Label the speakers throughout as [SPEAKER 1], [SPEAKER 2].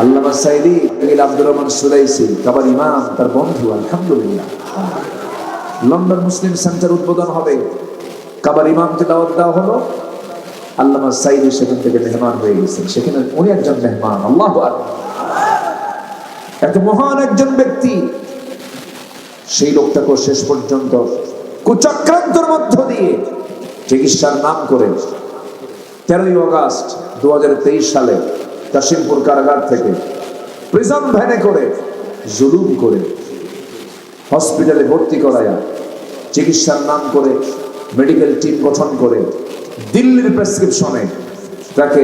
[SPEAKER 1] আল্লামা সাইদি আব্দুর রহমান সুলাইসি কাবার ইমাম তার বন্ধু, আলহামদুলিল্লাহ। লন্ডন মুসলিম সেন্টার উদ্বোধন হবে, কাবার ইমামকে দাওয়াত দেওয়া হলো, আল্লামা সাইদি সেখান থেকে মেহমান হয়ে গেছেন। সেখানে উনি একজন মেহমান। আল্লাহু আকবার। এত মহান একজন ব্যক্তি, সেই লোকটাকে শেষ পর্যন্ত কুচক্রান্তর মধ্য দিয়ে চিকিৎসার নাম করে 13ই আগস্ট 2023 সালে কাশিমপুর কারাগার থেকে প্রিজন ভ্যানে করে জুলুম করে হসপিটালে ভর্তি করায়া চিকিৎসার নাম করে মেডিকেল টিম গঠন করে দিল্লির প্রেসক্রিপশনে তাকে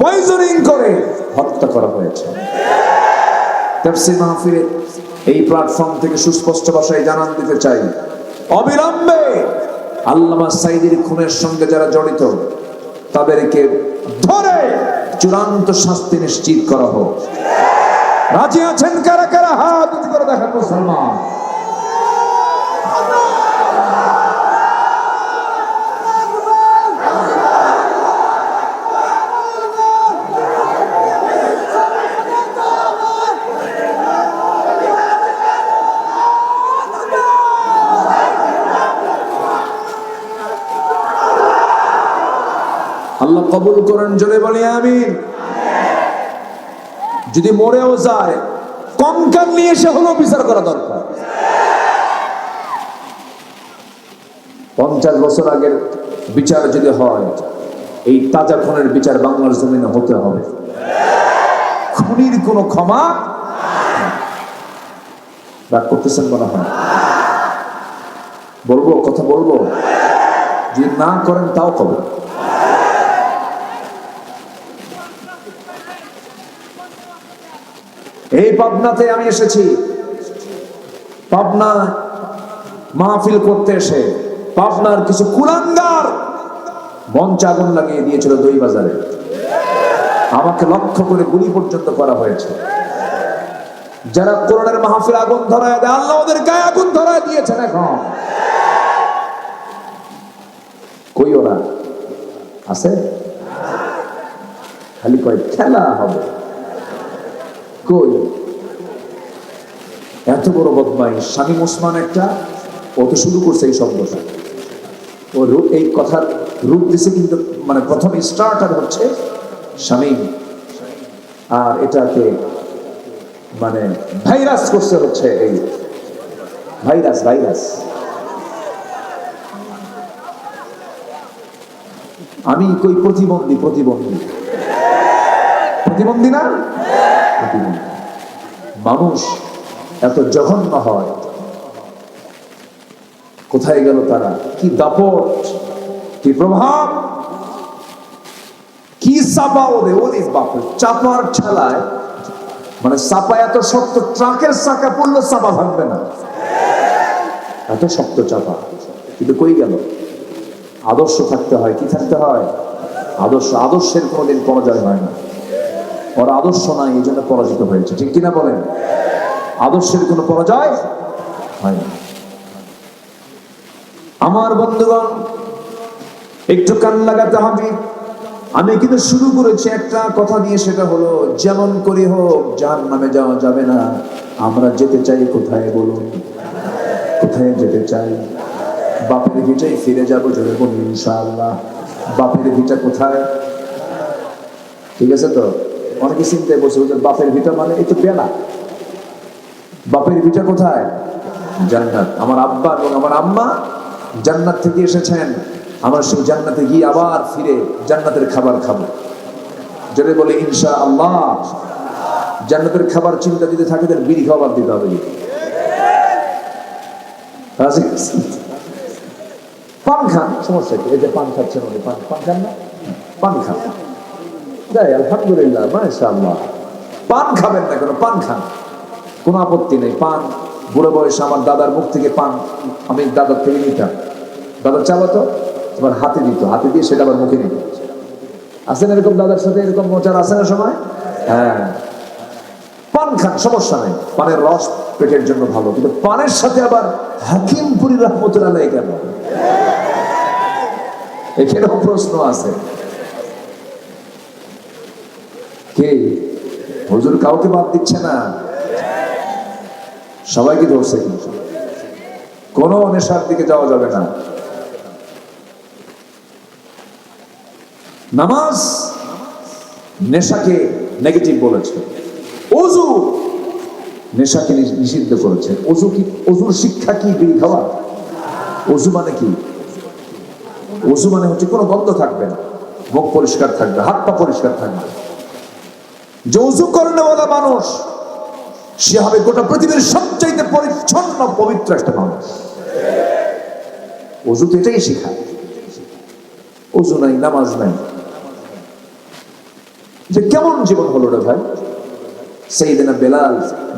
[SPEAKER 1] পয়জনিং করে হত্যা করা হয়েছে। তাফসীর মাহফিলে এই প্ল্যাটফর্ম থেকে সুস্পষ্ট ভাষায় জানান দিতে চাই, অবিলম্বে আল্লামা সাইদির খুনের সঙ্গে যারা জড়িত তাদেরকে ধরে চূড়ান্ত শাস্তি নিশ্চিত করা হোক। রাজি আছেন কারা কারা? হাত উঁচু করে দেখান মুসলমান। আল্লাহ কবুল করেন, জোরে বলি আমিন। যদি মরেও যায় কঙ্কাল নিয়ে এসে হলো বিচার করা দরকার। 50 বছর আগের বিচার যদি হয়, এই তাজা খুনের বিচার বাংলার জমিনে হতে হবে। খুনির কোনো ক্ষমা রাগ করতেছেন মনে হয়? বলবো, কথা বলবো, যদি না করেন তাও কবে। এই পাবনাতে আমি এসেছি, পাবনা মাহফিল করতে এসে পাবনার কিছু কুলাঙ্গার মঞ্চে আগুন লাগিয়ে দিয়েছিল দই বাজারে। আমাকে লক্ষ্য করে গুলি পর্যন্ত করা হয়েছে। যারা কোরআনের মাহফিল আগুন ধরায় দেয়, আল্লাহ ওদের গায়ে আগুন ধরায় দিয়েছেন। এখন কই ওরা আছে? খালি কয় খেলা হবে। কই এত বড় বদমাইশ শামীম ওসমান একটা, ও তো শুরু করছে এই শব্দটা, ও এই কথার রূপ দিছে, কিন্তু মানে প্রথম স্টার্টার হচ্ছে শামীম, আর এটাকে মানে ভাইরাস করছে হচ্ছে এই ভাইরাস। আমি কই প্রতিবন্ধী না? মানুষ এত জঘন্য হয়, কোথায় গেল তারা? কি দাপট, কি প্রভাব, কি চাপা ওদের! ওদের বাপরে চাপার ঠেলায়, মানে চাপা এত শক্ত, ট্রাকের চাকা পড়লো চাপা ভাঙবে না, এত শক্ত চাপা। কিন্তু কই গেল? আদর্শ থাকতে হয়। কি থাকতে হয়? আদর্শের কোনোদিন পরাজয় হয় না। ওরা আদর্শ নাই, এই জন্য পরাজিত হয়েছে। ঠিক কিনা বলেন? আদর্শের কোনো পরাজয় হয় না। আমার বন্ধুগণ, একটু কান লাগাতে হবে। আমি কিন্তু শুরু করেছি একটা কথা দিয়ে, সেটা হলো যেমন করে হোক জাহান্নামে যাওয়া যাবে না। আমরা যেতে চাই কোথায় বলুন? কোথায় যেতে চাই? বাপের ভিটায় ফিরে যাবো, জোরে বলুন ইনশাআল্লাহ। বাপের ভিটা কোথায়? ঠিক আছে তো? অনেকে চিন্তায় বসে বাপের ভিটা মানে এই তো বেলা। বাপের ভিটা কোথায়? জান্নাত। আমার আব্বা এবং আমার আম্মা জান্নাত থেকে এসেছেন। আমরা সেই জান্নাতে গিয়ে আবার ফিরে জান্নাতের খাবার খাবো, জোরে বলে ইনশাআল্লাহ। জান্নাতের খাবার চিন্তা যদি থাকে, তাহলে বিড়ি খাবার দিতে হবে। পান খান, সমস্যা কি? এই যে পান খাচ্ছেন, পান খান না? পান খান, আলহামদুলিল্লাহ, মাশাআল্লাহ। পান খাবেন না কেন? পান খান, কোনো আপত্তি নেই। পান বুড়ো বয়সে আমার দাদার মুখ থেকে পান আমি দাদার থেকে নিতাম। দাদা চালাতো, তোমার হাতে দিত, হাতে দিয়ে সেটা আবার মুখে দিত। আসেন এরকম দাদার সাথে এরকম মজার আছে না সময়? হ্যাঁ, পান খান, সমস্যা নেই। পানের রস পেটের জন্য ভালো, কিন্তু পানের সাথে আবার হাকিমপুরি রহমতুল্লাহ কেন? এখানেও প্রশ্ন আছে। কে হুজুর কাউকে বাদ দিচ্ছে না, সবাইকে ধরছে, কিন্তু কোনো নেশার দিকে যাওয়া যাবে না। নামাজ নেশাকে নেগেটিভ বলেছে, ওযু নেশাকে নিষিদ্ধ করেছে। ওযু কি, ওযুর শিক্ষা কি বিড়ি খাওয়া? ওযু মানে কি? ওযু মানে হচ্ছে কোনো গন্ধ থাকবে না, মুখ পরিষ্কার থাকবে, হাত পা পরিষ্কার থাকবে। যে ওযু করেনা মানুষ, সে হবে গোটা পৃথিবীর সবচাইতে পরিচ্ছন্ন পবিত্র একটা মানুষ। ওযু তো এটাই শেখায়। ওযু নাই, নামাজ নাই, যে কেমন জীবন হলো রে ভাই। সাইয়েদনা বেলাল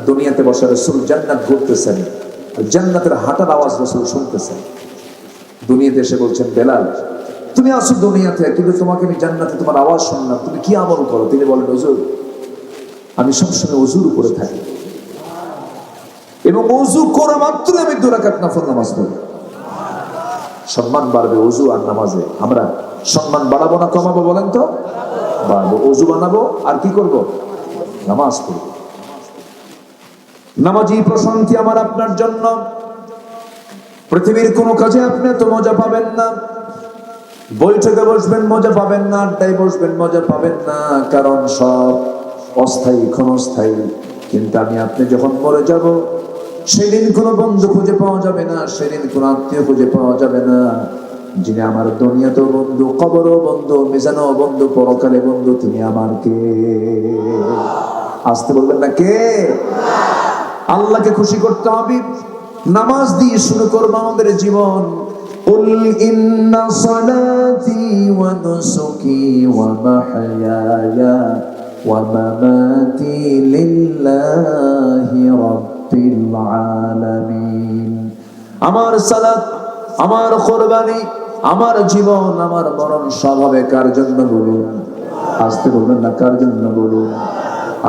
[SPEAKER 1] দুনিয়াতে বসে রাসূল জান্নাত ঘুরতেছেন, জান্নাতের হাঁটার আওয়াজ রাসূল শুনতেছেন। দুনিয়াতে এসে বলছেন, বেলাল তুমি আসো দুনিয়াতে, কিন্তু তোমাকে আমি জান্নাতে তোমার আওয়াজ শুনলাম, তুমি কি আমল করো? তিনি বলেন, হুজুর আমি সবসময় ওযুর উপরে থাকি, এবং ওযু করা মাত্র আমি 2 রাকাত নফল নামাজ পড়ি। সম্মান বাড়বে ওযু আর নামাজে। আমরা সম্মান বাড়াবো না কমাবো বলেন তো? বাড়বো। ওযু বানাবো আর কি করব? নামাজ পড়ব। নামাজই প্রশান্তি আমার আপনার জন্য। পৃথিবীর কোনো কাজে আপনি তো মজা পাবেন না, বৈঠকে বসবেন মজা পাবেন না, আড্ডায় বসবেন মজা পাবেন না, কারণ সব অস্থায়ী, ক্ষণস্থায়ী। কিন্তু আমি আপনি যখন মরে যাব, সেদিন কোনো বন্ধু খুঁজে পাওয়া যাবে না, সেদিন কোনো আত্মীয় খুঁজে পাওয়া যাবে না, যিনি আমার দুনিয়াতেও বন্ধু, কবরও বন্ধু, মিজানও বন্ধু, পরকালে বন্ধু, তিনি আমার কে? আসতে বলবেন না কে? আল্লাহকে খুশি করতে হবে। নামাজ দিয়ে শুরু করবো আমাদের জীবন। قل إن صلاتي ونسكي ومحياي ومماتي لله رب العالمين। আমার সালাত, আমার কুরবানি, আমার জীবন, আমার মরণ সব হবে কার জন্য বলুন? আসতে বলবেন না, কার জন্য বলুন?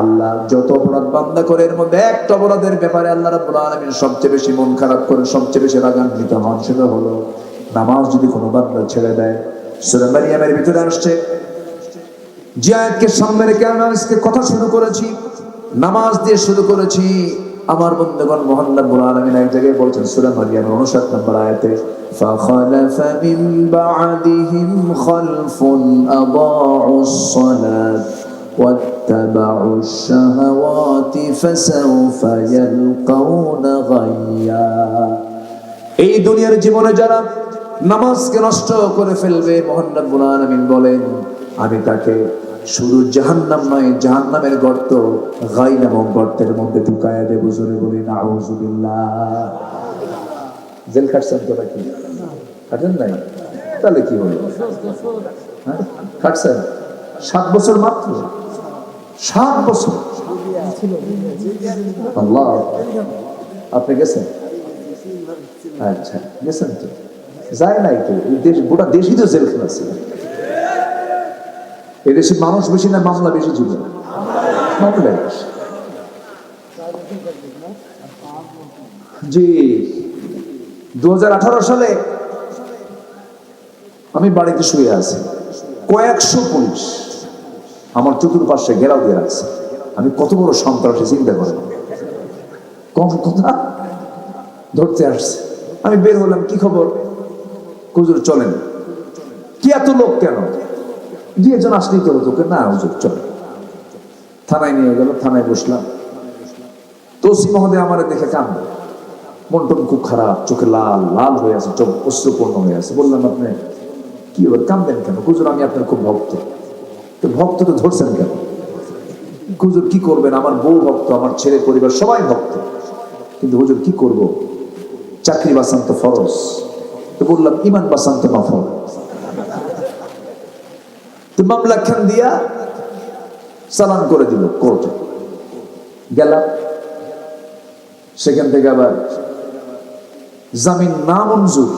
[SPEAKER 1] আল্লাহ যত অপরাধ বান্দা করে, এর মধ্যে একটা অপরাধের ব্যাপারে আল্লাহ রাব্বুল আলামিন সবচেয়ে বেশি মন খারাপ করে, সবচেয়ে বেশি রাগান্বিত হন, সেটা হলো নামাজ যদি কোনো বান্দা ছেড়ে দেয়। সূরা মারিয়ামের ভিতরে আসছে, যে আয়াতকে সামনে রেখে আমি আজকে কথা শুরু করেছি, নামাজ দিয়ে শুরু করেছি। আমার বন্ধুগণ, মহান রব্বুল আলামিন এক জায়গায় বলছেন সূরা মারিয়ামের 59 নম্বর আয়াতে, فَخَلَفَ مِن بَعْدِهِمْ خَلْفٌ أَضَاعُوا الصَّلَاةَ وَاتَّبَعُوا الشَّهَوَاتِ فَسَوْفَ يَلْقَوْنَ غَيًّا। এই দুনিয়ার জীবনে যারা নামাজকে নষ্ট করে ফেলবে, মহান রব্বুল আলামিন বলেন আমি তাকে শুধু জাহান্নাম নয়, জাহান্নামের গর্ত, গাই নামক গর্তের মধ্যে ঢুকায়া দেব। জোরে বলি নাউযুবিল্লাহ। জেল খাটছেন তো নাকি? খাটেন নাই? তাহলে কি হলো? খাটছেন 7 বছর মাত্র, 7 বছর। আল্লাহ, আপনি গেছেন? আচ্ছা, গেছেন তো? যায় নাই তো? এই দেশ, গোটা দেশই তো জেলখানা ছিল। এদেশে মানুষ বেশি না মামলা বেশি ছিল? মামলা বেশি। জি, 2018 সালে আমি বাড়িতে শুয়ে আছি, কয়েকশো পুলিশ আমার চতুর্পাশে ঘেরাও দিয়ে রাখছে। আমি কত বড় সন্ত্রাসী চিন্তা করেন। কম কথা ধরতে আসছে। আমি বের হলাম, কি খবর? হুজুর চলেন। কি এত লোক কেন? 2 জন আসলেই তো হতো। না হুজুর চলেন। থানায় নিয়ে গেল, থানায় বসলাম। তোসি মহোদয় আমার দেখে কাঁদে, মন টন খুব খারাপ, চোখে লাল লাল হয়ে আছে, চোখ অশ্রুপূর্ণ হয়ে আছে। বললাম, আপনি কি এবার কাঁদেন কেন? হুজুর আমি আপনার খুব ভক্ত। তো ভক্ত তো ধরছেন কেন? হুজুর কি করবেন, আমার বউ ভক্ত, আমার ছেলে পরিবার সবাই ভক্ত, কিন্তু হুজুর কি করব, চাকরি বাঁচান তো ফরজ। তো বললাম, ইমান বাঁচান তো নফল। তো মামলা খান দিয়া চালান করে দিল কোর্টে। গেলাম, সেখান থেকে আবার জামিন না মঞ্জুর,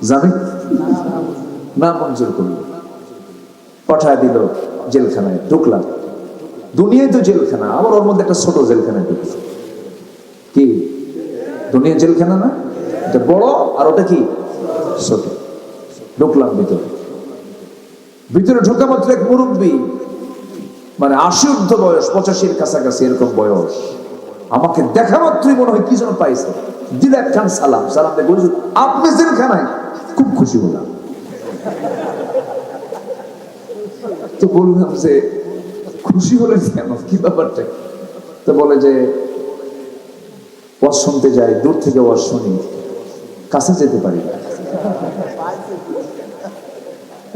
[SPEAKER 1] জামিন না মঞ্জুর করলো, পাঠায় দিল জেলখানায়। ঢুকলাম, দুনিয়ায় তো জেলখানা, আবার ওর মধ্যে একটা ছোট জেলখানায় ঢুকছে। কি দুনিয়া জেলখানা না? এটা বড়, আর ওটা কি ছোট। ঢুকলাম ভিতরে। ভিতরে ঢোকা মাত্র এক মুরব্বী মানে 80 ঊর্ধ্ব বয়স, 85-এর কাছাকাছি এরকম বয়স। আমাকে দেখা মাত্রই মনে হয় কি যেন পাইছে, দিল একখান সালাম দেখে হুজুর আপনি জেলখানায়, খুব খুশি হলাম। তো বললাম যে খুশি হলেন কেন, কি ব্যাপারটা? তো বলে যে ওয়াজ শুনতে যাই, দূর থেকে ওয়াজ শুনি, কাছে যেতে পারি না।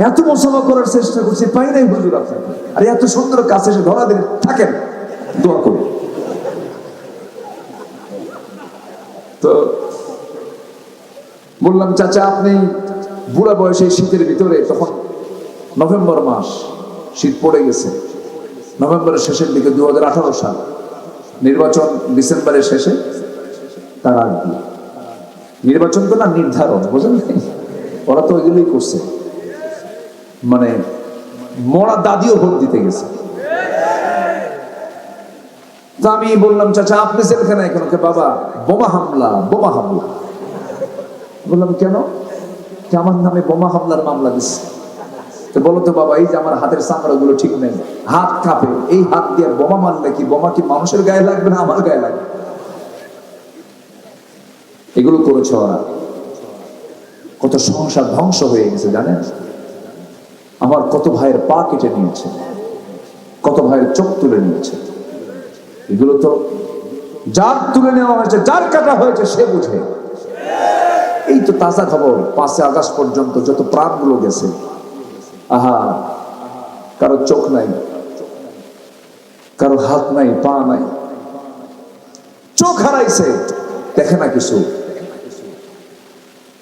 [SPEAKER 1] এত মোসাফা করার চেষ্টা করছি, পাই নাই হুজুর আপনাকে, আর এত সুন্দর কাছে এসে ধরা দিলেন, থাকেন দোয়া করুন। তো বললাম চাচা আপনি বুড়া বয়সে শীতের ভিতরে, তখন নভেম্বর মাস, শীত পড়ে গেছে, নভেম্বরের শেষের দিকে 2018 সাল, নির্বাচন ডিসেম্বরের শেষে, তার আগ দিয়ে নির্বাচন তো না নির্ধারণ, বুঝলেন, ওরা তো ওইগুলোই করছে, মানে মরা দাদিও ভোট দিতে গেছে। তো আমি বললাম চাচা আপনি জেলখানায় কেন? বাবা বোমা হামলা। বললাম কেন? আমার নামে বোমা হামলার মামলা দিচ্ছে। তো বলো তো বাবা, এই যে আমার হাতের চামড়া গুলো ঠিক নেই, হাত কাঁপে, এই হাত দিয়ে বোমা মারলে কি বোমা কি মানুষের গায়ে লাগবে না আমার গায়ে লাগবে? এগুলো করেছে ওরা। কত সংসার ধ্বংস হয়ে গেছে জানেন? আমার কত ভাইয়ের পা কেটে নিয়েছে, কত ভাইয়ের চোখ তুলে নিয়েছে। এগুলো তো যার তুলে নেওয়া হয়েছে, যার কাটা হয়েছে সে বুঝে। এই তো তাজা খবর, 5 আগস্ট পর্যন্ত যত প্রাণগুলো গেছে, আহা, কারো চোখ নাই, কারো হাত নাই, পা নাই, চোখ হারাইছে, দেখে না কিছু।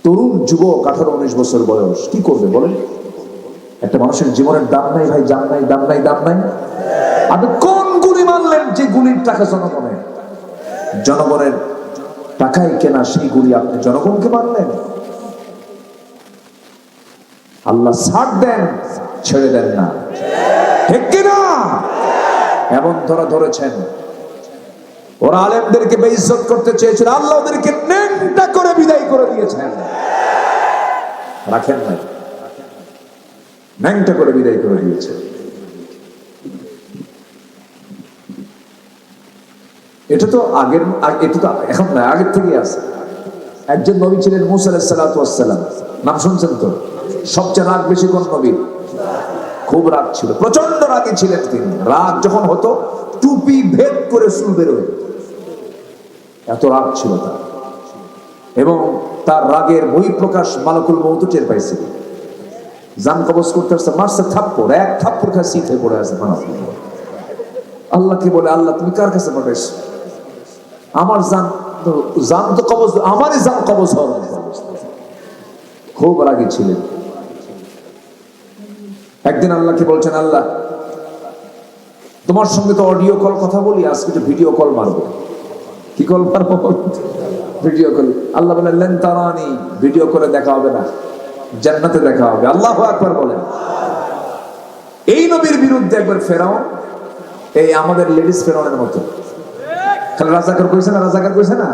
[SPEAKER 1] তরুণ যুবক 18-19 বছর বয়স, কি করবে বলেন? একটা মানুষের জীবনের দাম নাই ভাই, দাম নাই। আপনি কোন গুলি মানলেন যে গুলির টাকা জনগণের টাকায় কেনা, সেই গুলি আপনি জনগণকে মানলেন? আল্লাহ ছাড় দেন, ছেড়ে দেন না, ঠিক কিনা? এমন ধরেছেন। ওরা আলেমদেরকে বেইজ্জত করতে চেয়েছিল, আল্লাহ ওদেরকে নেংটা করে বিদায় করে দিয়েছেন, রাখেন নাই, ন্যাংটা করে বিদায় করে দিয়েছে। এটা তো আগের, এটা তো এখন না, আগের থেকেই আছে। একজন নবী ছিলেন মূসা আলাইহিস সালাতু ওয়াস সালাম, নাম শুনছেন তো? সবচেয়ে রাগ বেশি কোন নবী? খুব রাগ ছিল, প্রচন্ড রাগী ছিলেন তিনি। রাগ যখন হতো টুপি ভেদ করে চুল বের হতো, এত রাগ ছিল তার। এবং তার রাগের বহিঃপ্রকাশ মালাকুল মউত টের পাইছে, জান কবজ করতে আসছে, মারছে থাপ্পড়, এক থাপ্পড় খায় শীত হয়ে পড়ে আছে। আল্লাহকে বলে, আল্লাহ তুমি কার কাছে পাঠাইছো? আমার জান তো কবজ, আমারই জান কবজ হওয়ার মতো। খুব রাগী ছিলেন। একদিন আল্লাহকে বলছেন, আল্লাহ তোমার সঙ্গে তো অডিও কল কথা বলি, আজকে তো ভিডিও কল মারবো। কি কল মারবো? Video call. আল্লাহ বলেন, লেন তারানি, ভিডিও করে দেখা হবে না, জান্নাতে দেখা হবে। আল্লাহু আকবার বলেন। এই নবীর বিরুদ্ধে একবার ফেরাউন, এই আমাদের লেডিস ফেরাউনের মতো, খালি রাজাকার কইছে না,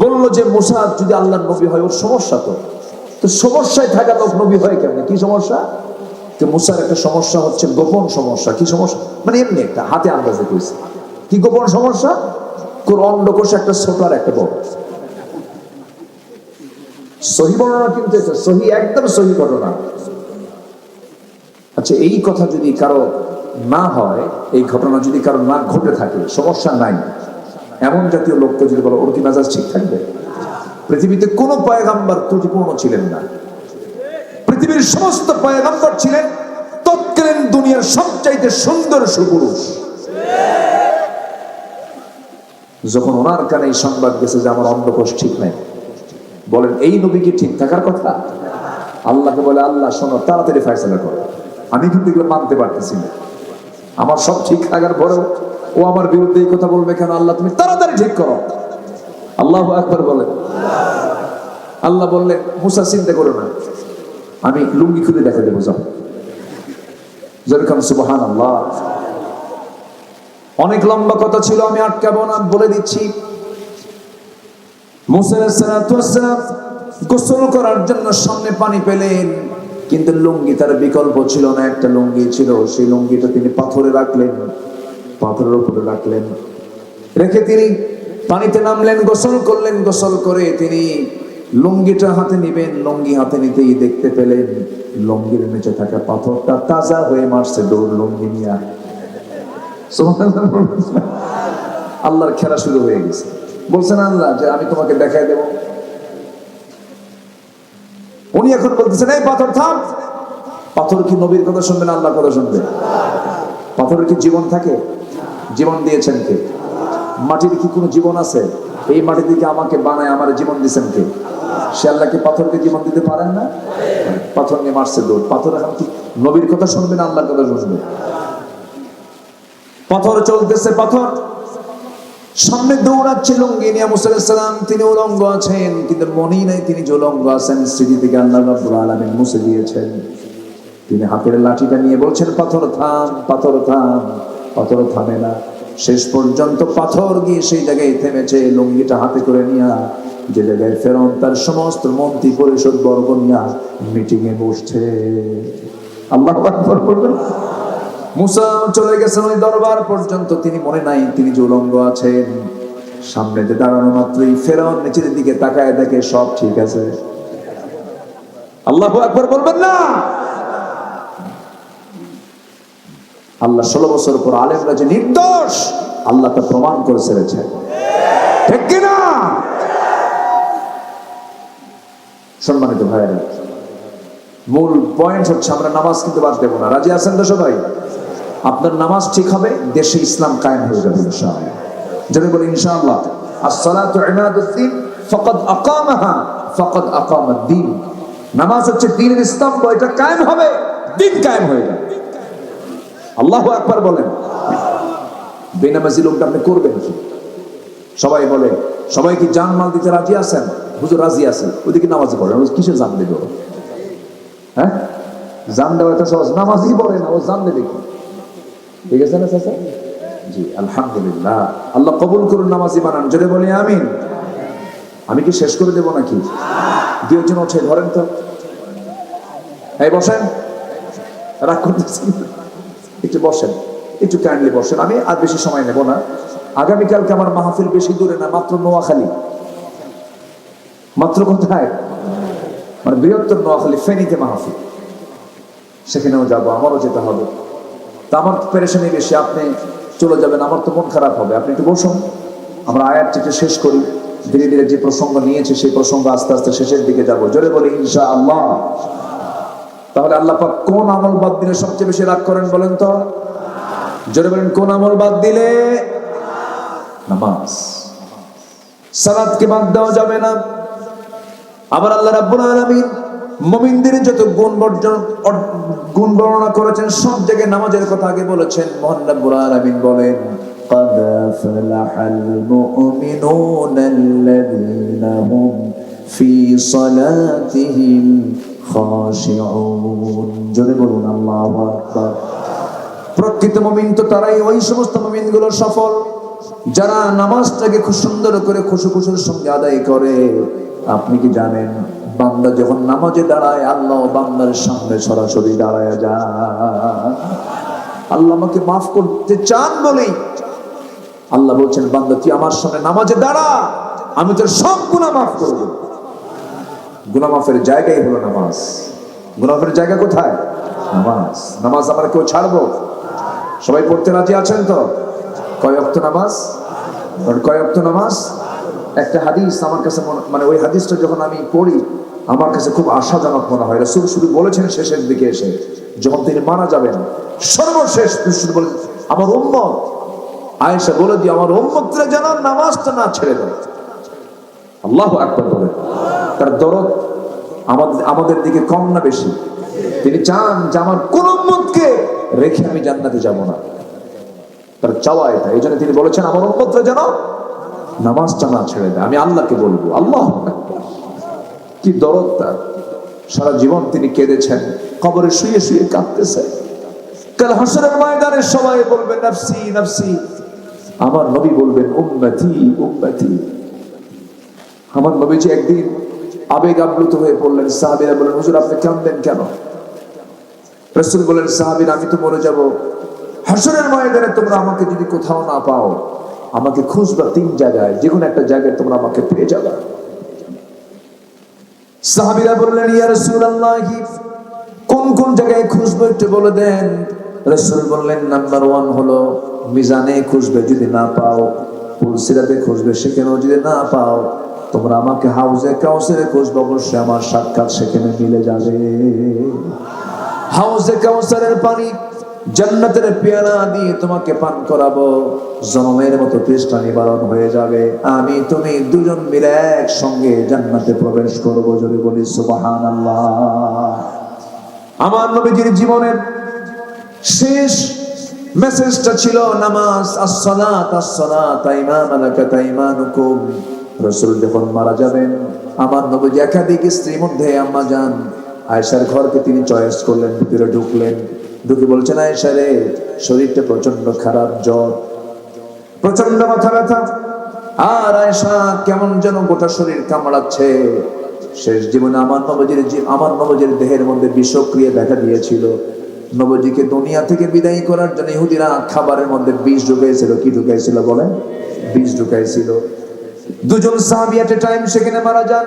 [SPEAKER 1] বললো যে মুসা যদি আল্লাহর নবী হয়, ওর সমস্যা তো সমস্যায় থাকা লোক নবী হয় কেমন? কি সমস্যা? যে মুসার একটা সমস্যা হচ্ছে গোপন সমস্যা। কি সমস্যা? মানে এমনি একটা হাতে আন্দাজে কইছে। কি গোপন সমস্যা? কোন অন্ডকোষ একটা ছোট আর একটা বড়। সহি বর্ণনা কিন্তু এটা সহি, একদম সহি ঘটনা। আচ্ছা, এই কথা যদি কারো না হয়, এই ঘটনা যদি কারো না ঘটে থাকে, সমস্যা নাই, এমন জাতীয় লোককে যদি বলো, ওর কি মেজাজ ঠিক থাকবে? পৃথিবীতে কোন পয়গাম্বর ত্রুটিপূর্ণ ছিলেন না। পৃথিবীর সমস্ত পয়গাম্বর ছিলেন তৎকালীন দুনিয়ার সবচাইতে সুন্দর সুপুরুষ। যখন ওনার কানে এই সংবাদ গেছে যে আমার অন্ডকোষ ঠিক নাই, বলেন এই নবী কি ঠিক থাকার কথা? আল্লাহকে বলে, আল্লাহ শোনো, তাড়াতাড়ি ফয়সালা করো, আমি কিন্তু এগুলো মানতে পারতেছি না। আমার সব ঠিক থাকার পরেও ও আমার বিরুদ্ধে এই কথা বলবে কেন? আল্লাহ তুমি তাড়াতাড়ি ঠিক করো। আল্লাহু আকবার বলেন। আল্লাহ বললেন, মুসা চিন্তা করো না, আমি লুঙ্গি খুলে দেখা দেবো, যাও। যেরকম সুবহানাল্লাহ। অনেক লম্বা কথা ছিল, আমি আটকাবো না, বলে দিচ্ছি। মুসা আলাইহিস সালাতু ওয়াস সালাম গোসল করার জন্য সামনে পানি পেলেন, কিন্তু লুঙ্গি তার বিকল্প ছিল না, একটা লুঙ্গি ছিল, সেই লুঙ্গিটা তিনি পাথরে রাখলেন, পাথরের উপরে রাখলেন, রেখে তিনি পানিতে নামলেন, গোসল করলেন। গোসল করে তিনি লুঙ্গিটা হাতে নিবেন, লুঙ্গি হাতে নিতেই দেখতে পেলেন লুঙ্গির নিচে থাকা পাথরটা তাজা হয়ে মারছে দৌড় লুঙ্গি নিয়ে। আল্লাহর খেলা শুরু হয়ে গেছে। বলছেন আল্লাহ যে আমি তোমাকে দেখাই দেব। উনি এখন বলতেছেন এই পাথর থাম। পাথর কি নবীর কথা শুনবে না আল্লাহর কথা শুনবে? পাথরের কি জীবন থাকে? জীবন দিয়েছেন কে? মাটির কি কোনো জীবন আছে? এই মাটি থেকে আমাকে বানায় আমার জীবন দিয়েছেন কে? সে আল্লাহকে পাথরকে জীবন দিতে পারেন না? পাথর নিয়ে মারছে দৌড়। পাথর এখন কি নবীর কথা শুনবে না আল্লাহর কথা শুনবে? পাথর চলতেছে, পাথর সামনে দৌড়াচ্ছে লুঙ্গি নিয়ে। মুসা আলাইহিস সালাম তিনি উলঙ্গ আছেন, কিন্তু মনেই নাই তিনি যে উলঙ্গ আছেন। স্মৃতি থেকে আল্লাহ রাব্বুল আলামিন মুছে দিয়েছেন। তিনি হাতের লাঠিটা নিয়ে বলছেন পাথর থাম, পাথর থাম। পাথর থামে না। শেষ পর্যন্ত পাথর গিয়ে সেই জায়গায় থেমেছে। লুঙ্গিটা হাতে করে নিয়ে যে জায়গায় ফেরাউন তার সমস্ত মন্ত্রী পরিষদ বর্গ নিয়ে মিটিং এ বসছে। আল্লাহু আকবার বলবেন। মুসা চলে গেছেন ওই দরবার পর্যন্ত, তিনি মনে নাই তিনি যে উলঙ্গ আছেন। সামনে যে দাঁড়ানো মাত্রই ফেরাউন নিচের দিকে তাকায় দেখে সব ঠিক আছে। আল্লাহু আকবার বলবেন না? আল্লাহ 16 বছর পর আলেমরা যে নির্দোষ আল্লাহ তা প্রমাণ করে ছেড়েছেন, ঠিক কিনা? সম্মানিত ভাইয়েরা, মূল পয়েন্ট হচ্ছে আমরা নামাজ কিন্তু বাদ দেব না। রাজি আছেন তো সবাই? আপনার নামাজ ঠিক হবে, দেশে ইসলাম কায়েম হয়ে যাবে ইনশাআল্লাহ। যদি বলি ইনশাআল্লাহ, as-salatu imaduddin faqad aqamaha faqad aqama ad-din। নামাজ হচ্ছে দ্বীনের স্তম্ভ, এটা কায়েম হবে, দ্বীন কায়েম হয়ে যাবে। আল্লাহু আকবার বলেন। বেনামাজি লোকটা আপনি করবেন কি? সবাই বলে, সবাই কি জান মাল দিতে রাজি আছেন? হুজুর রাজি আছেন। ওদিকে নামাজি পড়ে, কিসের জান দেবে? হ্যাঁ, জান দেওয়া তো সহজ, নামাজই পড়ে না, ও জান দেবে কি? ঠিক আছে না চাচা? জি আলহামদুলিল্লাহ, আল্লাহ কবুল করুন, নামাজি বানান। জোরে বলি আমিন। আমি কি শেষ করে দেবো নাকি? দুইজন ওঠে, ধরেন তো, এই বসেন, রাগ করতেছেন, একটু বসেন, একটু কাইন্ডলি বসেন। আমি আর বেশি সময় নেব না। আগামীকালকে আমার মাহফিল বেশি দূরে না, মাত্র নোয়াখালী। মাত্র কোথায়? মানে বৃহত্তর নোয়াখালী, ফেনীতে মাহফিল। সেখানেও যাবো, আমারও যেতে হবে। তা আমার পেরেশানি বেশি, আপনি চলে যাবেন, আমার তো মন খারাপ হবে। আপনি একটু বসুন, আমরা আয়াতটিকে শেষ করি। ধীরে ধীরে যে প্রসঙ্গ নিয়েছে সেই প্রসঙ্গ আস্তে আস্তে শেষের দিকে যাবো। জোরে বলি ইনশাআল্লাহ। তাহলে আল্লাহ পাক কোন আমল বাদ দিলে সবচেয়ে বেশি রাগ করেন বলেন তো? জোরে বলেন, কোন আমল বাদ দিলে? নামাজ। সালাতকে বাদ দেওয়া যাবে না। আবার আল্লাহ রাব্বুল আলামিন মুমিনদের যত গুণ বর্ণনা করেছেন সব জায়গায় নামাজের কথা আগে বলেছেন। মহান রাব্বুল আলামিন বলেন, قد أفلح المؤمنون الذين هم في صلاتهم خاشعون। জোরে বলুন আল্লাহু আকবার। প্রকৃত মুমিন তো তারাই, ওই সমস্ত মুমিনগুলো সফল যারা নামাজটাকে খুব সুন্দর করে খুশুর সঙ্গে আদায় করে। আপনি কি জানেন, বান্দা যখন নামাজে দাঁড়ায় আল্লাহ বান্দার সামনে সরাসরি দাঁড়ায় যায়। আল্লাহ আমাকে মাফ করতে চান বলেই আল্লাহ বলছেন, বান্দা তুই আমার সামনে নামাজে দাঁড়া, আমি তোর সব গুনাহ মাফ করব। গুনাহ মাফের জায়গাই হলো নামাজ। গুনাহ মাফের জায়গা কোথায়? নামাজ। নামাজ আমরা কেউ ছাড়বো? সবাই পড়তে রাজি আছেন তো? কয় ওয়াক্ত নামাজ? কয় ওয়াক্ত নামাজ? একটা হাদিস আমার কাছে মানে ওই হাদিসটা যখন আমি পড়ি আমার কাছে খুব আশাজনক মনে হয়। রাসূল শুধু বলেছেন শেষের দিকে এসে, যখন তিনি মারা যাবেন, সর্বশেষ শুধু বলে, আমার উম্মত আয়েশা বলে দিও, আমার উম্মতরা যেন নামাজটা না ছেড়ে দেয়। আল্লাহু আকবার বলেন। তার দরদ আমাদের দিকে কম না বেশি? তিনি চান যে আমার কোন উম্মতকে রেখে আমি জান্নাতে যাব না। তার চাওয়া এটা। এই জন্য তিনি বলেছেন, আমার উম্মতরা যেন নামাজটা না ছেড়ে দেয়। আমি আল্লাহকে বলবো। আল্লাহু আকবার, কি দরদ তার। সারা জীবন তিনি কেঁদেছেন, কবরে শুয়ে শুয়ে কাঁদতেছে। কাল হাসরের ময়দানে সবাই বলবে নফসি নফসি, আমার নবী বলবেন উম্মতি উম্মতি। আমার নবীজি একদিন আবেগ আপ্লুত হয়ে পড়লেন। সাহাবীরা বললেন, হুজুর আপনি কাঁদলেন কেন? রাসূল বলেন, সাহাবীরা আমি তো মরে যাব, হাসরের ময়দানে তোমরা আমাকে যদি কোথাও না পাও, আমাকে খুঁজবা 3 জায়গায়, যে কোনো একটা জায়গায় তোমরা আমাকে পেয়ে যাবে। সাহাবীরা বললেন, ইয়া রাসূলুল্লাহ, কোন কোন জায়গায় খুঁজবো একটু বলে দেন। রাসূল বললেন, নাম্বার 1 হলো মিজানে খুঁজবে, যদি না পাও পুলসিরাতে খুঁজবে, সেখানেও যদি না পাও তোমরা আমাকে হাউজে কাউসারে খুঁজবে, অবশ্যই আমার সাক্ষাৎ সেখানে মিলে যাবে। হাউজে কাউসারের পানি জান্নাতের পেয়ালা দিয়ে তোমাকে পান করাবো, জনমের মতো তৃষ্ণা নিবারণ হয়ে যাবে। আমি তুমি দুজন মিলে একসঙ্গে জান্নাতে প্রবেশ করবো। যদি বলি সুবহানাল্লাহ। আমার নবীজির জীবনের শেষ মেসেজটা ছিল নামাজ, as-salat as-salat ইমামানাকা ইমানুকুম। রাসূল যখন মারা যাবেন, আমার নবীজি একাধিক স্ত্রীর মধ্যে আম্মা জান আয়েশার ঘরকে তিনি চয়েস করলেন, ভিতরে ঢুকলেন, ঢুকে বলছেন, আয়েশা রে, শরীরটা প্রচন্ড খারাপ, জ্বর, প্রচন্ড মাথা ব্যথা, আর আয়েশা কেমন যেন গোটা শরীর কামড়াচ্ছে। শেষ জীবনে আমার নবীজির দেহের মধ্যে বিষক্রিয়া দেখা দিয়েছিল। নবীজিকে দুনিয়া থেকে বিদায় করার জন্য ইহুদিরা খাবারের মধ্যে বিষ ঢুকাইছিল। কি ঢুকাইছিল বলেন? বিষ ঢুকাইছিল। দুজন সাহাবী এট এ টাইম সেখানে মারা যান।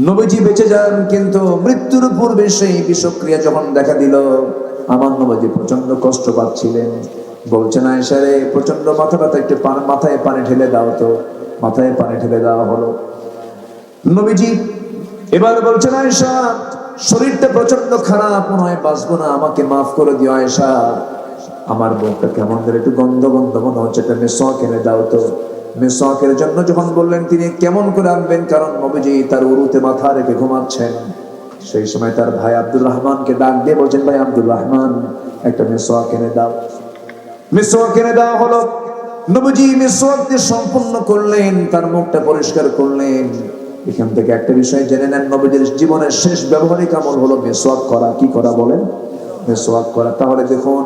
[SPEAKER 1] নবীজি বেঁচে যান, কিন্তু মৃত্যুর পূর্বে সেই বিষক্রিয়া যখন দেখা দিল, আমার নবীজি প্রচন্ড কষ্ট পাচ্ছিলেন। বলছেন, আয়েশা রে, প্রচন্ড মাথা ব্যথা, একটু মাথায় পানি ঢেলে দাও তো। মাথায় পানি ঢেলে দেওয়া হলো। নবীজি এবার বলছেন, আয়েশা, শরীরটা প্রচন্ড খারাপ, মনে হয় বাঁচবো না, আমাকে মাফ করে দিও আয়েশা। আমার মুখটা কেমন ধরে একটু গন্ধ গন্ধ মনে হচ্ছে, একটা মেসওয়াক এনে দাও তো। মেসওয়াকের জন্য যখন বললেন, তিনি কেমন করে আনবেন, কারণ নবীজি তার উরুতে মাথা রেখে ঘুমাচ্ছেন। সেই সময় তার ভাই আব্দুর রহমানকে ডাক দিয়ে বলছেন, ভাই আব্দুর রহমান, একটা মেসওয়াক এনে দাও। মেসওয়াক এনে দেওয়া হলো। নবীজি মেসওয়াক দিয়ে সম্পূর্ণ করলেন, তার মুখটা পরিষ্কার করলেন। এখান থেকে একটা বিষয় জেনে নেন, নবীজির জীবনের শেষ ব্যবহারিক আমল হলো মেসওয়াক করা। কি করা বলেন? মেসওয়াক করা। তাহলে দেখুন,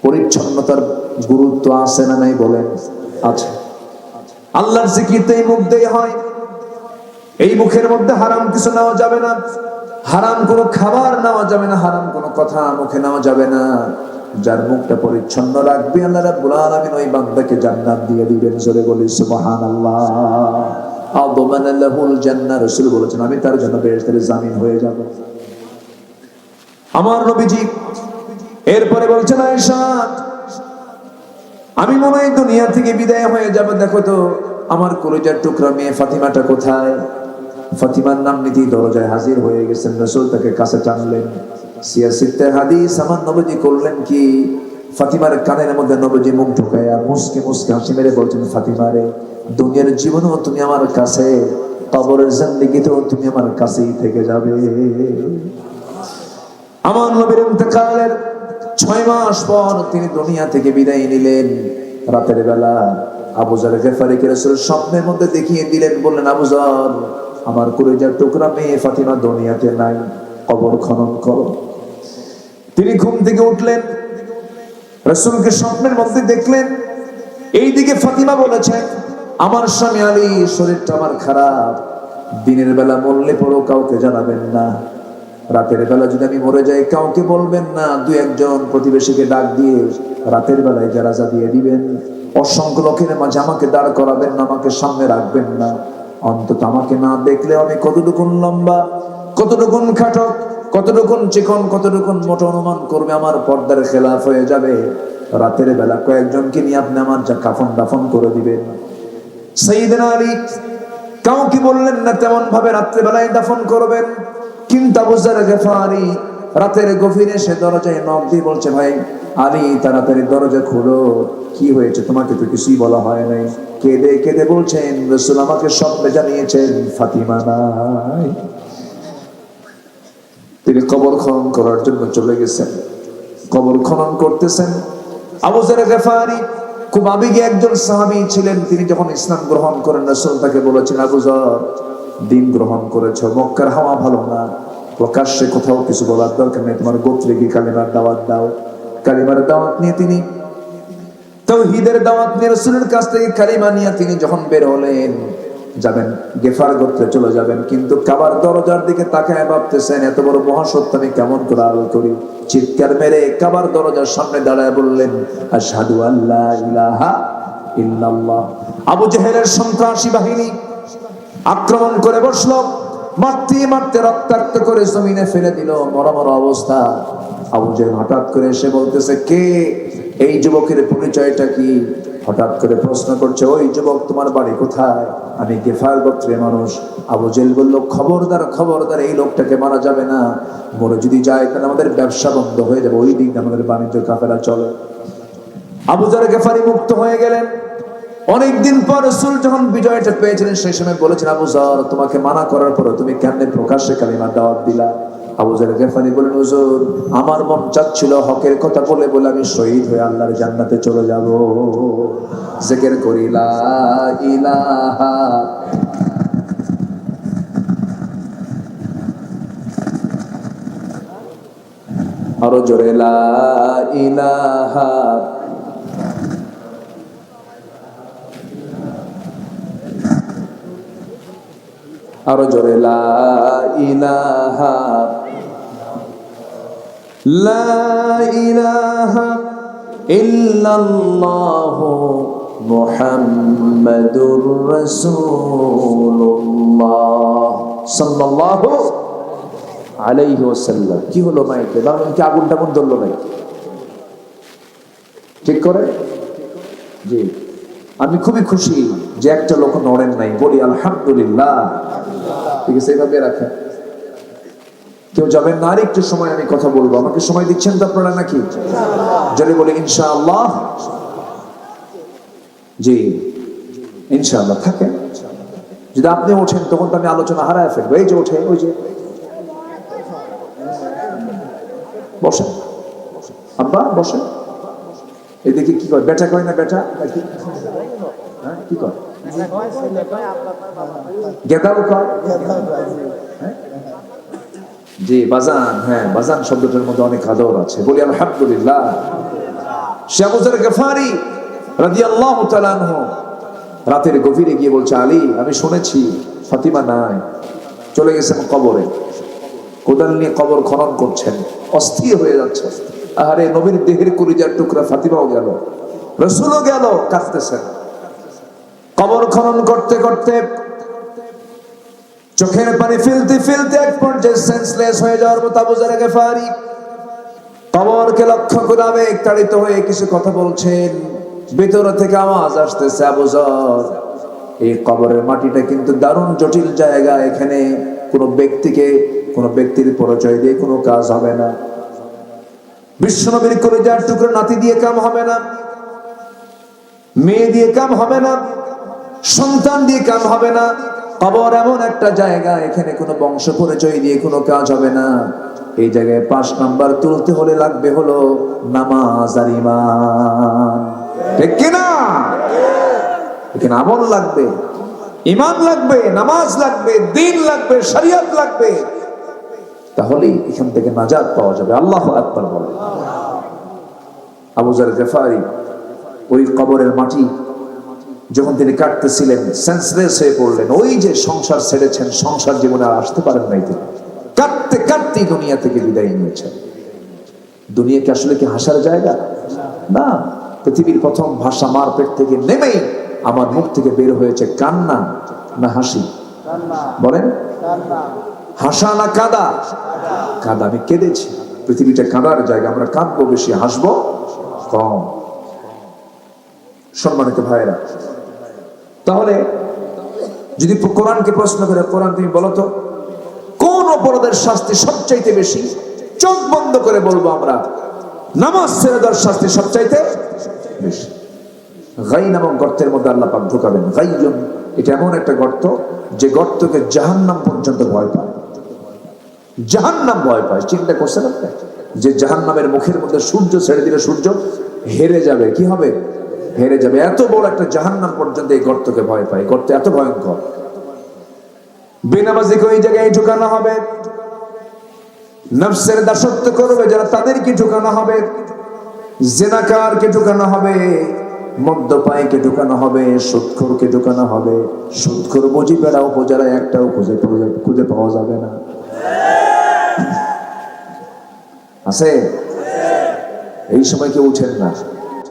[SPEAKER 1] পরিচ্ছন্নতার গুরুত্ব আছে না নাই বলেন? আছে। আল্লাহর জিকিরতে এই মুখ দিয়ে হয়। এই মুখের মধ্যে হারাম কিছু নেওয়া যাবে না, হারাম কোনো খাবার নেওয়া যাবে না, হারাম কোনো কথা মুখে নেওয়া যাবে না। যার মুখটা পরিচ্ছন্ন রাখবে, আল্লাহ রাব্বুল আলামিন ওই বান্দাকে জান্নাত দিয়ে দিবেন। জোরে বলি সুবহানাল্লাহ। আযমান লাহুল জান্নাহ। রাসূল বলেছেন, আমি তার জন্য বেহেশতের জামিন হয়ে যাব। আমার নবীজি এরপরে বলছেন, আয়েশা, আমি মনে হয় দুনিয়া থেকে বিদায় হয়ে যাব, দেখো তো আমার কলিজার টুকরা মেয়ে ফাতিমাটা কোথায়? ফাতিমার নাম নিতে দরজায় হাজির হয়ে গেছেন। রাসূল তাকে কাছে টানলেন। সিয়াসিতে হাদিস আমার নবীজি করলেন কি, ফাতিমার কানের মধ্যে নবীজি মুখ ঢুকায়া মুসকে মুসকে হাসি মেরে বলছেন, ফাতিমা রে, দুনিয়ার জীবনেও তুমি আমার কাছে, কবরের জিন্দেগিতেও তুমি আমার কাছেই থেকে যাবে। আমার নবীর ইন্তেকালের 6 মাস পর তিনি দুনিয়া থেকে বিদায় নিলেন। রাতের বেলা আবু যর গিফারীকে রাসূল স্বপ্নের মধ্যে দেখিয়ে দিলেন, বললেন, আবু যর, আমার কলিজার টুকরা মেয়ে ফাতিমা দুনিয়াতে নাই, কবর খনন করো। তিনি ঘুম থেকে উঠলেন, রাসূলকে স্বপ্নের মধ্যে দেখলেন। এইদিকে ফাতিমা বলেছেন, আমার স্বামী আলী, শরীরটা আমার খারাপ, দিনের বেলা মরলে পরও কাউকে জানাবেন না, রাতের বেলা যদি আমি মরে যাই কাউকে বলবেন না, 2-1 প্রতিবেশীকে ডাক দিয়ে রাতের বেলায় জানাজা দিয়ে দিবেন। অসংখ্য লোকের মাঝে আমাকে দাঁড় করাবেন না, আমাকে সামনে রাখবেন না। অন্তত আমাকে না দেখলে আমি কতটুকুন লম্বা, কতটুকুন খাটো, কতটুকুন চিকন, কতটুকুন মোটা অনুমান করবে, আমার পর্দার খেলাফ হয়ে যাবে। রাতের বেলা কয়েকজনকে নিয়ে আপনি আমার যা কাফন দাফন করে দিবেন। সাইয়েদনা আলী কাউকে বললেন না তেমন ভাবে রাত্রে বেলায় দাফন করবেন। কিন্তু আবু যর গিফারী রাতের গভীরে সে দরজায় নক দিয়ে বলছে, ভাই আলী, তাড়াতাড়ি দরজা খুলো, কি হয়েছে? তোমাকে তো কিছুই বলা হয় নাই। কেঁদে কেঁদে বলছেন, রাসূল আমাকে স্বপ্নে জানিয়েছেন ফাতিমা নাই। তিনি কবর খনন করার জন্য চলে গেছেন। কবর খনন করতেছেন। আবু যর গিফারী খুব আবেগী একজন সাহাবী ছিলেন। তিনি যখন ইসলাম গ্রহণ করেন, রাসূল তাকে বলেছেন, আবু যর, দিন গ্রহণ করেছো, মক্কার হাওয়া ভালো না, প্রকাশ্যে কোথাও কিছু বলার দরকার নেই, তোমার গোত্রে গিয়ে কালিমার দাওয়াত দাও। কালিমার দাওয়াত নিয়ে তিনি তাওহীদের দাওয়াত নিয়ে রাসূলের কাছ থেকে কালিমা নিয়ে তিনি যখন বের হলেন, যাবেন, গেফার গোত্রে চলে যাবেন, কিন্তু কাবার দরজার দিকে তাকায় ভাবতেছেন এত বড় মহাসত্য আমি কেমন করে আড়াল করি। চিৎকার মেরে কাবার দরজার সামনে দাঁড়ায় বললেন আশহাদু আল্লা ইলাহা ইল্লাল্লাহ। আবু জেহেলের সন্ত্রাসী বাহিনী আক্রমণ করে বসলো, মারতে মারতে রক্তাক্ত করে জমিনে ফেলে দিল, মরা মরা অবস্থা। আবু জেহেল হঠাৎ করে এসে বলতেছে কে, এই যুবকের পরিচয়টা কি? হঠাৎ করে প্রশ্ন করছে ওই যুবক তোমার বাড়ি কোথায়? আমি গেফার গোত্রের মানুষ। আবু জেহেল বলল খবরদার খবরদার, এই লোকটাকে মারা যাবে না, মরে যদি যায় তাহলে আমাদের ব্যবসা বন্ধ হয়ে যাবে, ওই দিন আমাদের বাণিজ্য কাফেলা চলে। আবু যর গেফারি মুক্ত হয়ে গেলেন। অনেকদিন পর রাসূল যখন বিজয়টা পেয়েছিলেন সেই সময় বলেছেন আবু যর তোমাকে মানা করার পর তুমি কেমনে প্রকাশ্যে কালিমার দাওয়াত দিলা? আবু যর গেফারি বলেন হুজুর আমার মন চাচ্ছিল হকের কথা বলে বলে আমি শহীদ হয়ে আল্লাহর জান্নাতে চলে যাব। জিকির করি লা ইলাহা আরো জোরে লা ইলাহা আরো জোরে লা ইলাহা লা ইলাহা ইল্লাল্লাহ মুহাম্মাদুর রাসূলুল্লাহ সাল্লাল্লাহু আলাইহি ওয়াসাল্লাম। কি হলো মাইকে? বারবার কি আগুন টাগুন ধরলো নাই? ঠিক করে জি, আমি খুবই খুশি যে একটা লোক নড়েন নাই। বলি আলহামদুলিল্লাহ। ঠিক আছে, এইভাবে রাখেন, কেউ যাবেন না। আর একটু সময় আমি কথা বলবো, আমাকে সময় দিচ্ছেন তো আপনারা নাকি? যদি বলি ইনশাআল্লাহ। জি ইনশাআল্লাহ থাকেন। যদি আপনি ওঠেন তখন তো আমি আলোচনা হারায় ফেলবো। এই যে ওঠে, ওই যে বসেন আব্বা বসেন। এদিকে কি কয়? বেটা কয় না বেটা? হ্যাঁ কি কয়? গেদাও কয়? জি বাজান। হ্যাঁ বাজান শব্দটার মধ্যে অনেক আদর আছে। বলি আলহামদুলিল্লাহ। আবু যর গফারি রাদিয়াল্লাহু তাআলা আনহু রাতের গভীরে গিয়ে বলছে আলী আমি শুনেছি ফাতিমা নাই, চলে গেছেন কবরে। কোদাল নিয়ে কবর খনন করছেন, অস্থির হয়ে যাচ্ছে। আরে নবীর দেহের কলিজার টুকরা ফাতিমাও গেল, রাসূলও গেল, কাঁদতেছেন। কবর খনন করতে করতে চোখের পানি ফেলতে ফেলতে এক পর্যায়ে সেন্সলেস হয়ে যাওয়ার মতো আবু যর গফারি কবরকে লক্ষ্য করে আবেগ তাড়িত হয়ে কিছু কথা বলছেন। ভিতর থেকে আওয়াজ আসতেছে আবু যর এই কবরের মাটিটা কিন্তু দারুণ জটিল জায়গা, এখানে কোনো ব্যক্তির পরিচয় দিয়ে কোনো কাজ হবে না। বিশ্বনবীর কলিজার টুকরো নাতি দিয়ে কাম হবে না, মেয়ে দিয়ে কাম হবে না, সন্তান দিয়ে কাম হবে না। কবর এমন একটা জায়গা, এখানে কোনো বংশ পরিচয় দিয়ে কোনো কাজ হবে না। এই জায়গায় 5 নাম্বার তুলতে হলে লাগবে হলো নামাজ আর ঈমান। ঠিক কিনা? এখানে আমল লাগবে, ঈমান লাগবে, নামাজ লাগবে, দ্বীন লাগবে, শরীয়ত লাগবে, তাহলেই এখান থেকে নাজাত পাওয়া যাবে। আল্লাহু আকবার বলে। আবু যর গফারি ওই কবরের মাটি যখন তিনি কাটতেছিলেন সেন্সলেস হয়ে পড়লেন। ওই যে সংসার ছেড়েছেন, সংসার জীবনে আর আসতে পারেন নাই তিনি। কাটতে কাটতেই দুনিয়া থেকে বিদায় নিয়েছেন। দুনিয়া কি আসলে কি হাসার জায়গা না? পৃথিবীর প্রথম ভাষা মার পেট থেকে নেমেই আমার মুখ থেকে বের হয়েছে কান্না না হাসি? বলেন হাসা না কাঁদা? কাঁদা। আমি কেঁদেছি। পৃথিবীটা কাঁদার জায়গা, আমরা কাঁদবো বেশি, হাসবো কম। সম্মানিত ভাইরা, তাহলে যদি কোরআনকে প্রশ্ন করে, কোরআন তুমি বলো তো কোন অপরাধের শাস্তি সবচাইতে বেশি? চোখ বন্ধ করে বলবো আমরা নামাজ ছেড়ে দেওয়ার শাস্তি সবচাইতে বেশি। গাই নামক গর্তের মধ্যে আল্লাহ পাক ঢুকাবেন। গাইয়ুন, এটা এমন একটা গর্ত যে গর্তকে জাহান্নাম পর্যন্ত ভয় পায়। জাহান্নাম ভয় পায়। চিন্তা করছেন আপনি যে জাহান্নামের মুখের মধ্যে সূর্য ছেড়ে দিলে সূর্য হেরে যাবে, কি হবে? হেরে যাবে। এত বড় একটা জাহান্নাম পর্যন্ত এই গর্তকে ভয় পায়। গর্ত এত ভয়ঙ্কর। বেনামাজিকে ওই জায়গায় ঢুকানো হবে, নফসের দাসত্ব করবে যারা তাদেরকে ঢুকানো হবে, জিনাকারকে ঢুকানো হবে, মদ্যপায়ীকে ঢুকানো হবে, সুদখোরকে ঢুকানো হবে। সুদখোর মুজিবেরা উপজেলায় একটাও খুঁজে পাওয়া যাবে না। আছে? এই সময় কেউ উঠেন না।